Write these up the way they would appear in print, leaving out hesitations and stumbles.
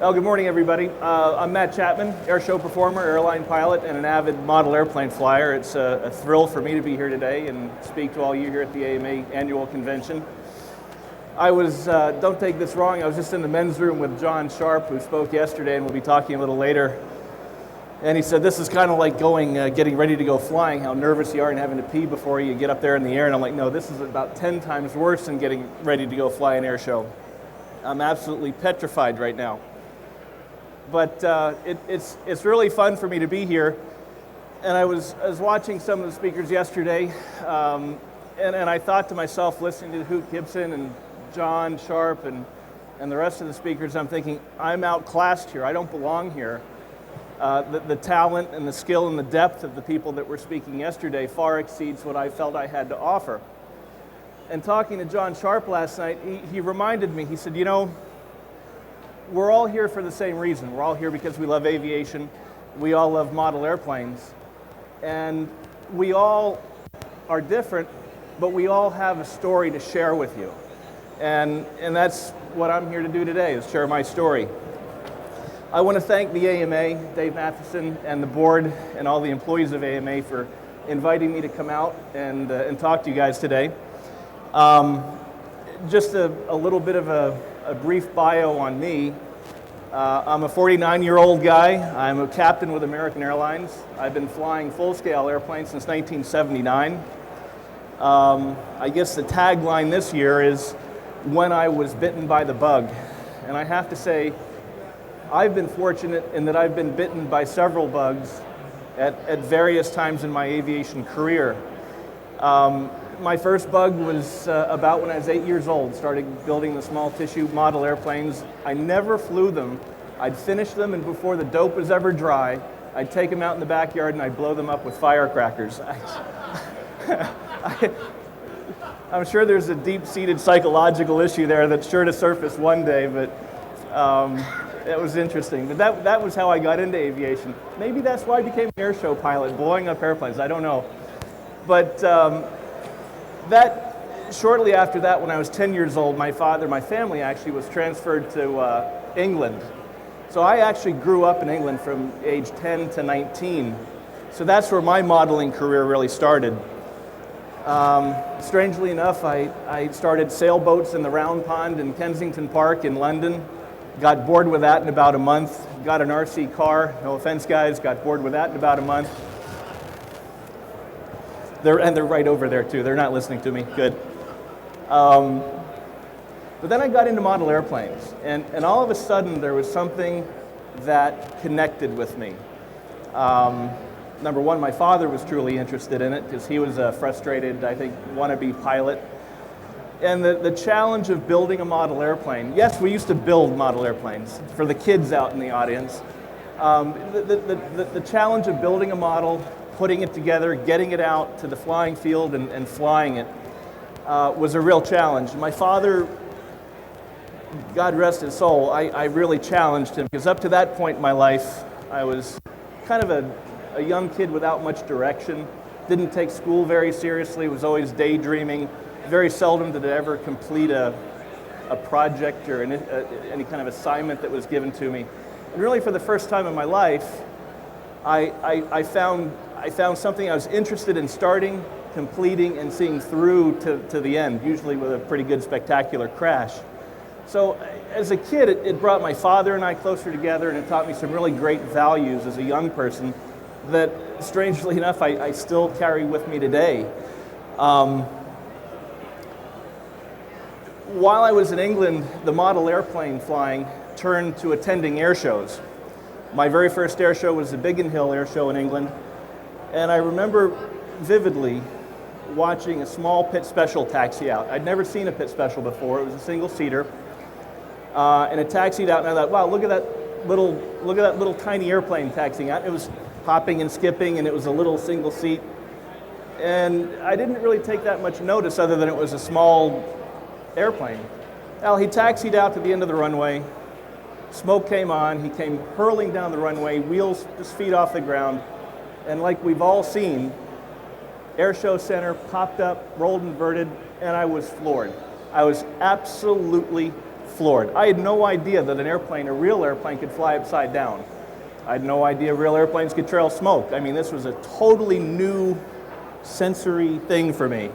Well, good morning, everybody. I'm Matt Chapman, air show performer, airline pilot, and an avid model airplane flyer. It's a thrill for me to be here today and speak to all you here at the AMA annual convention. I was, don't take this wrong, I was just in the men's room with John Sharp, who spoke yesterday, and we'll be talking a little later. And he said, this is kind of like getting ready to go flying, how nervous you are and having to pee before you get up there in the air. And I'm like, no, this is about 10 times worse than getting ready to go fly an air show. I'm absolutely petrified right now. But it's really fun for me to be here. And I was watching some of the speakers yesterday, and I thought to myself, listening to Hoot Gibson and John Sharp and the rest of the speakers, I'm thinking, I'm outclassed here. I don't belong here. The talent and the skill and the depth of the people that were speaking yesterday far exceeds what I felt I had to offer. And talking to John Sharp last night, he reminded me, he said, you know, we're all here for the same reason. We're all here because we love aviation. We all love model airplanes. And we all are different, but we all have a story to share with you. And that's what I'm here to do today, is share my story. I want to thank the AMA, Dave Matheson, and the board, and all the employees of AMA for inviting me to come out and talk to you guys today. Just a little bit of a brief bio on me. I'm a 49-year-old guy. I'm a captain with American Airlines. I've been flying full-scale airplanes since 1979. I guess the tagline this year is, when I was bitten by the bug. And I have to say, I've been fortunate in that I've been bitten by several bugs at various times in my aviation career. My first bug was about when I was 8 years old, started building the small tissue model airplanes. I never flew them. I'd finish them, and before the dope was ever dry, I'd take them out in the backyard and I'd blow them up with firecrackers. I'm sure there's a deep-seated psychological issue there that's sure to surface one day, but it was interesting. But that was how I got into aviation. Maybe that's why I became an air show pilot, blowing up airplanes. I don't know. But shortly after that, when I was 10 years old, my family actually was transferred to England. So I actually grew up in England from age 10 to 19. So that's where my modeling career really started. Strangely enough, I started sailboats in the Round Pond in Kensington Park in London. Got bored with that in about a month. Got an RC car. No offense, guys. Got bored with that in about a month. They're right over there too. They're not listening to me. Good. But then I got into model airplanes, and all of a sudden there was something that connected with me. Number one, my father was truly interested in it because he was a frustrated, I think, wannabe pilot. And the challenge of building a model airplane, yes, we used to build model airplanes for the kids out in the audience. The challenge of building a model, putting it together, getting it out to the flying field and flying it was a real challenge. My father, God rest his soul, I really challenged him because up to that point in my life, I was kind of a young kid without much direction, didn't take school very seriously, was always daydreaming. Very seldom did I ever complete a project or any kind of assignment that was given to me. And really for the first time in my life, I found something I was interested in starting, completing, and seeing through to the end, usually with a pretty good spectacular crash. So as a kid, it brought my father and I closer together, and it taught me some really great values as a young person that, strangely enough, I still carry with me today. While I was in England, the model airplane flying turned to attending air shows. My very first air show was the Biggin Hill Air Show in England, and I remember vividly watching a small pit special taxi out. I'd never seen a pit special before. It was a single-seater, and it taxied out, and I thought, wow, look at that little tiny airplane taxiing out. It was hopping and skipping, and it was a little single seat, and I didn't really take that much notice other than it was a small airplane. Well, he taxied out to the end of the runway. Smoke came on. He came hurling down the runway, wheels just feet off the ground. And like we've all seen, Air Show Center popped up, rolled inverted, and I was floored. I was absolutely floored. I had no idea that a real airplane could fly upside down. I had no idea real airplanes could trail smoke. I mean, this was a totally new sensory thing for me.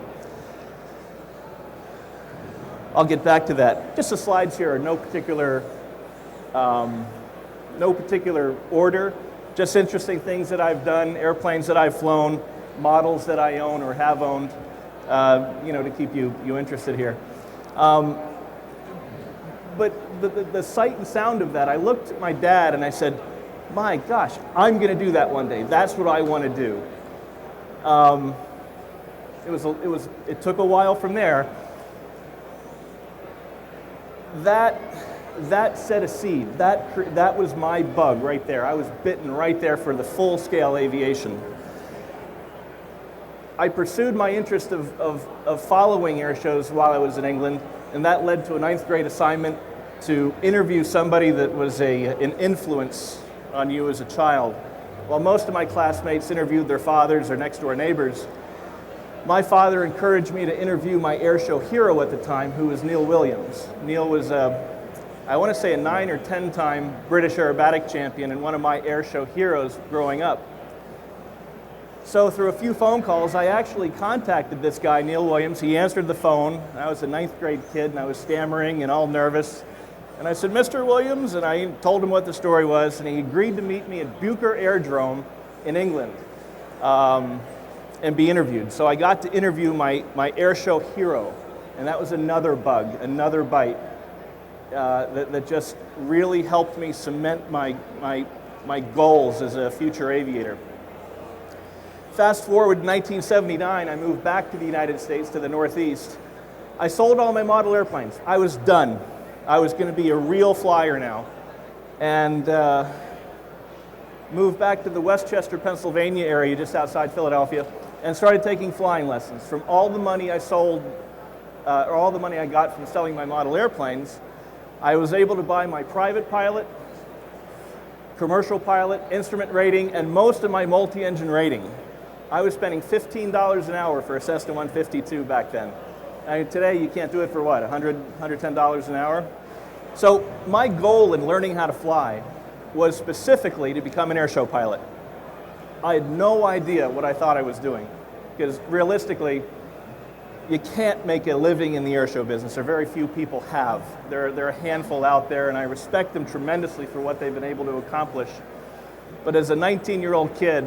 I'll get back to that. Just the slides here are no particular order, just interesting things that I've done, airplanes that I've flown, models that I own or have owned, to keep you interested here. But the sight and sound of that, I looked at my dad and I said, my gosh, I'm going to do that one day. That's what I want to do. It took a while from there. That set a seed. That was my bug right there. I was bitten right there for the full-scale aviation. I pursued my interest of following air shows while I was in England, and that led to a 9th grade assignment to interview somebody that was an influence on you as a child. While most of my classmates interviewed their fathers or next door neighbors, my father encouraged me to interview my air show hero at the time, who was Neal Williams. Neal was I want to say a 9 or 10 time British aerobatic champion and one of my air show heroes growing up. So through a few phone calls, I actually contacted this guy, Neal Williams. He answered the phone. I was a 9th grade kid and I was stammering and all nervous. And I said, Mr. Williams, and I told him what the story was, and he agreed to meet me at Bucher Airdrome in England and be interviewed. So I got to interview my air show hero, and that was another bug, another bite that just really helped me cement my goals as a future aviator. Fast forward to 1979, I moved back to the United States, to the Northeast. I sold all my model airplanes. I was done. I was going to be a real flyer now, and moved back to the Westchester, Pennsylvania area just outside Philadelphia and started taking flying lessons. From all the money I sold, or all the money I got from selling my model airplanes, I was able to buy my private pilot, commercial pilot, instrument rating, and most of my multi-engine rating. I was spending $15 an hour for a Cessna 152 back then. Today you can't do it for what, $100, $110 an hour? So my goal in learning how to fly was specifically to become an airshow pilot. I had no idea what I thought I was doing, because realistically, you can't make a living in the airshow business, or very few people have. There are a handful out there, and I respect them tremendously for what they've been able to accomplish. But as a 19-year-old kid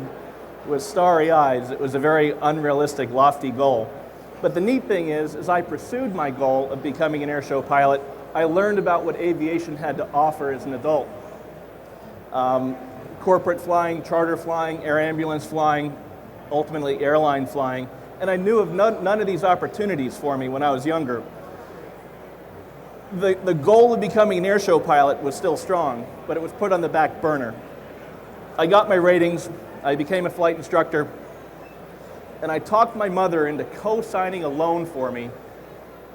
with starry eyes, it was a very unrealistic, lofty goal. But the neat thing is, as I pursued my goal of becoming an airshow pilot, I learned about what aviation had to offer as an adult. Corporate flying, charter flying, air ambulance flying, ultimately airline flying. And I knew of none of these opportunities for me when I was younger. The goal of becoming an airshow pilot was still strong, but it was put on the back burner. I got my ratings, I became a flight instructor, and I talked my mother into co-signing a loan for me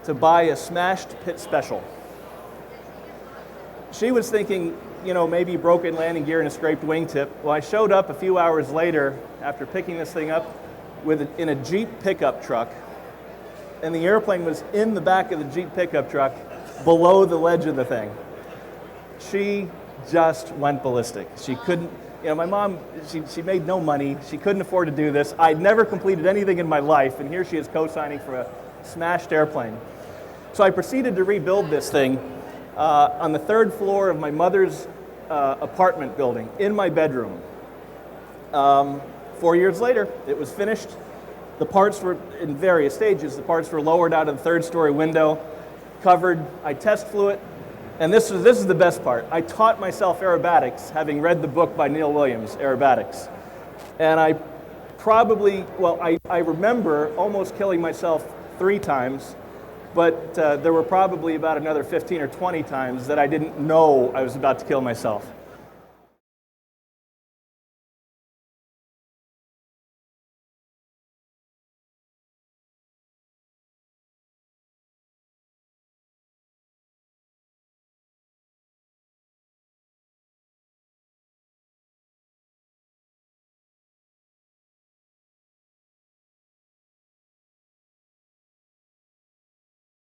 to buy a smashed Pit Special. She was thinking, maybe broken landing gear and a scraped wingtip. Well, I showed up a few hours later after picking this thing up in a Jeep pickup truck, and the airplane was in the back of the Jeep pickup truck below the ledge of the thing. She just went ballistic. She couldn't, my mom, she made no money. She couldn't afford to do this. I'd never completed anything in my life, and here she is co-signing for a smashed airplane. So I proceeded to rebuild this thing on the 3rd floor of my mother's apartment building in my bedroom. 4 years later, it was finished. The parts were in various stages. The parts were lowered out of the 3rd story window, covered. I test flew it. And this is the best part. I taught myself aerobatics, having read the book by Neal Williams, Aerobatics. And I remember almost killing myself 3 times, but there were probably about another 15 or 20 times that I didn't know I was about to kill myself.